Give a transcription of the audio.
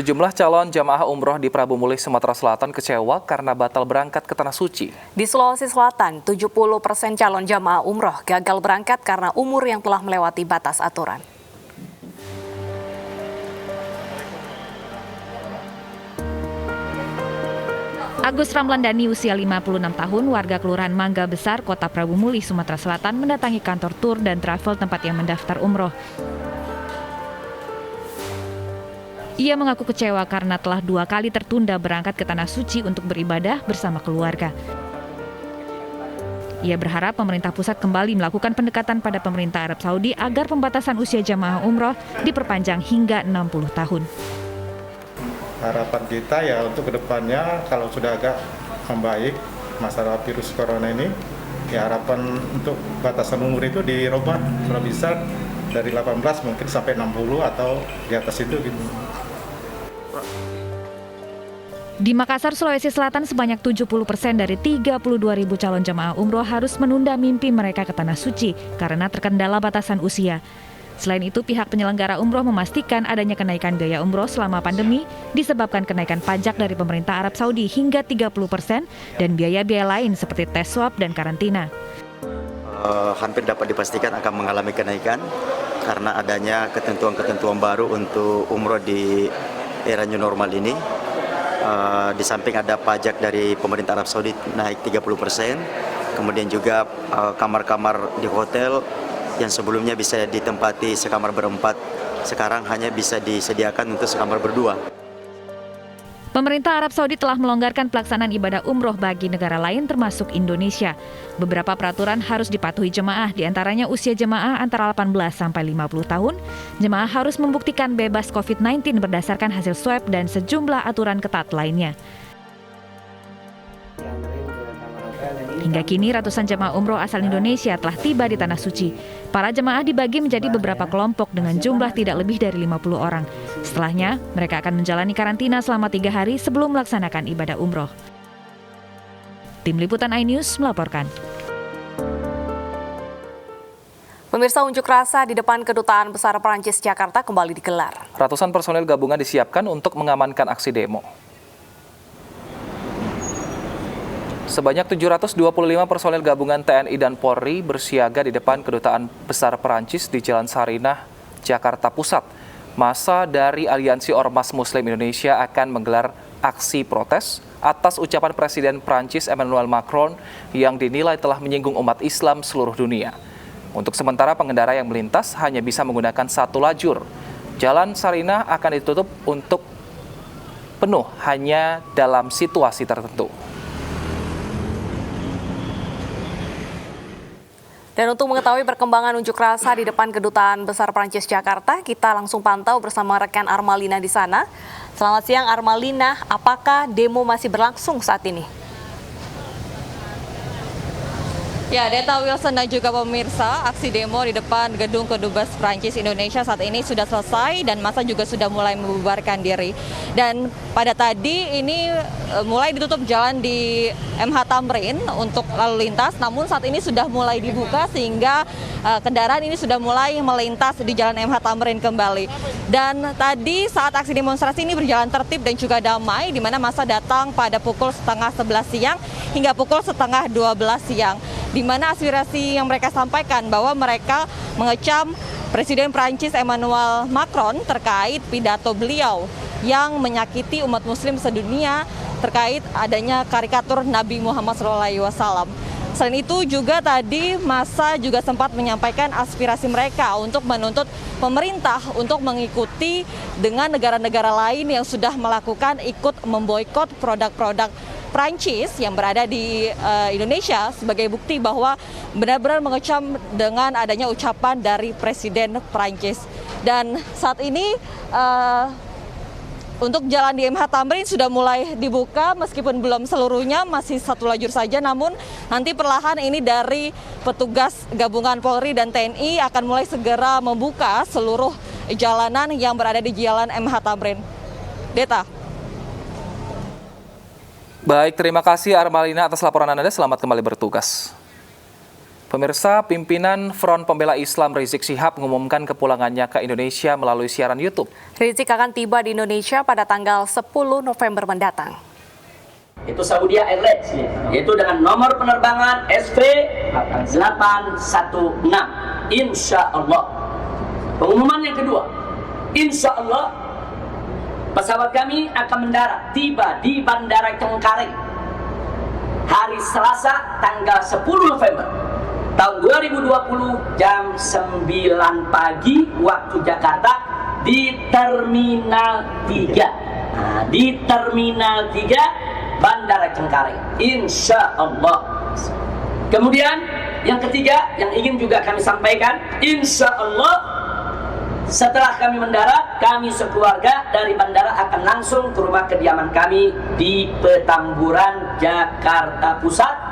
Sejumlah calon jamaah umroh di Prabu Mulih, Sumatera Selatan kecewa karena batal berangkat ke Tanah Suci. Di Sulawesi Selatan, 70% calon jamaah umroh gagal berangkat karena umur yang telah melewati batas aturan. Agus Ramlandani, usia 56 tahun, warga Kelurahan Mangga Besar, Kota Prabu Mulih, Sumatera Selatan, mendatangi kantor tur dan travel tempat yang mendaftar umroh. Ia mengaku kecewa karena telah 2 kali tertunda berangkat ke Tanah Suci untuk beribadah bersama keluarga. Ia berharap pemerintah pusat kembali melakukan pendekatan pada pemerintah Arab Saudi agar pembatasan usia jamaah umroh diperpanjang hingga 60 tahun. Harapan kita ya untuk kedepannya kalau sudah agak membaik masalah virus corona ini, ya harapan untuk batasan umur itu dirubah kalau bisa dari 18 mungkin sampai 60 atau di atas itu gitu. Di Makassar, Sulawesi Selatan, sebanyak 70% dari 32.000 calon jemaah umroh harus menunda mimpi mereka ke Tanah Suci karena terkendala batasan usia. Selain itu, pihak penyelenggara umroh memastikan adanya kenaikan biaya umroh selama pandemi disebabkan kenaikan pajak dari pemerintah Arab Saudi hingga 30% dan biaya-biaya lain seperti tes swab dan karantina. Hampir dapat dipastikan akan mengalami kenaikan karena adanya ketentuan-ketentuan baru untuk umroh di era new normal ini. Di samping ada pajak dari pemerintah Arab Saudi naik 30%, kemudian juga kamar-kamar di hotel yang sebelumnya bisa ditempati sekamar berempat, sekarang hanya bisa disediakan untuk sekamar berdua. Pemerintah Arab Saudi telah melonggarkan pelaksanaan ibadah umroh bagi negara lain termasuk Indonesia. Beberapa peraturan harus dipatuhi jemaah, diantaranya usia jemaah antara 18 sampai 50 tahun. Jemaah harus membuktikan bebas COVID-19 berdasarkan hasil swab dan sejumlah aturan ketat lainnya. Hingga kini ratusan jemaah umroh asal Indonesia telah tiba di Tanah Suci. Para jemaah dibagi menjadi beberapa kelompok dengan jumlah tidak lebih dari 50 orang. Setelahnya, mereka akan menjalani karantina selama 3 hari sebelum melaksanakan ibadah umroh. Tim Liputan iNews melaporkan. Pemirsa, unjuk rasa di depan Kedutaan Besar Prancis Jakarta kembali digelar. Ratusan personel gabungan disiapkan untuk mengamankan aksi demo. Sebanyak 725 personel gabungan TNI dan Polri bersiaga di depan Kedutaan Besar Perancis di Jalan Sarinah, Jakarta Pusat. Massa dari Aliansi Ormas Muslim Indonesia akan menggelar aksi protes atas ucapan Presiden Prancis Emmanuel Macron yang dinilai telah menyinggung umat Islam seluruh dunia. Untuk sementara pengendara yang melintas hanya bisa menggunakan 1 lajur. Jalan Sarinah akan ditutup untuk penuh hanya dalam situasi tertentu. Dan untuk mengetahui perkembangan unjuk rasa di depan Kedutaan Besar Prancis Jakarta, kita langsung pantau bersama rekan Armalina di sana. Selamat siang Armalina, apakah demo masih berlangsung saat ini? Ya, Deta, Wilson dan juga pemirsa, aksi demo di depan gedung Kedubes Prancis Indonesia saat ini sudah selesai dan massa juga sudah mulai membubarkan diri. Dan pada tadi ini mulai ditutup jalan di MH Tamrin untuk lalu lintas, namun saat ini sudah mulai dibuka sehingga kendaraan ini sudah mulai melintas di jalan MH Tamrin kembali. Dan tadi saat aksi demonstrasi ini berjalan tertib dan juga damai, di mana massa datang pada pukul 10:30 siang hingga pukul 11:30 siang. Di mana aspirasi yang mereka sampaikan bahwa mereka mengecam Presiden Prancis Emmanuel Macron terkait pidato beliau yang menyakiti umat muslim sedunia terkait adanya karikatur Nabi Muhammad SAW. Selain itu juga tadi massa juga sempat menyampaikan aspirasi mereka untuk menuntut pemerintah untuk mengikuti dengan negara-negara lain yang sudah melakukan ikut memboikot produk-produk Prancis yang berada di Indonesia sebagai bukti bahwa benar-benar mengecam dengan adanya ucapan dari Presiden Prancis. Dan saat ini untuk jalan di MH Tamrin sudah mulai dibuka meskipun belum seluruhnya, masih 1 lajur saja, namun nanti perlahan ini dari petugas gabungan Polri dan TNI akan mulai segera membuka seluruh jalanan yang berada di jalan MH Tamrin. Deta. Baik, terima kasih Armalina atas laporan Anda. Selamat kembali bertugas. Pemirsa, pimpinan Front Pembela Islam Rizik Syihab mengumumkan kepulangannya ke Indonesia melalui siaran YouTube. Rizik akan tiba di Indonesia pada tanggal 10 November mendatang. Itu Saudi Airlines, yaitu dengan nomor penerbangan SV816. Insya Allah. Pengumuman yang kedua, insya Allah pesawat kami akan mendarat tiba di Bandara Cengkareng hari Selasa tanggal 10 November tahun 2020 jam 9 pagi waktu Jakarta di Terminal 3. Di Terminal 3 Bandara Cengkareng, insya Allah. Kemudian yang ketiga yang ingin juga kami sampaikan, insya Allah setelah kami mendarat, kami sekeluarga dari bandara akan langsung ke rumah kediaman kami di Petamburan, Jakarta Pusat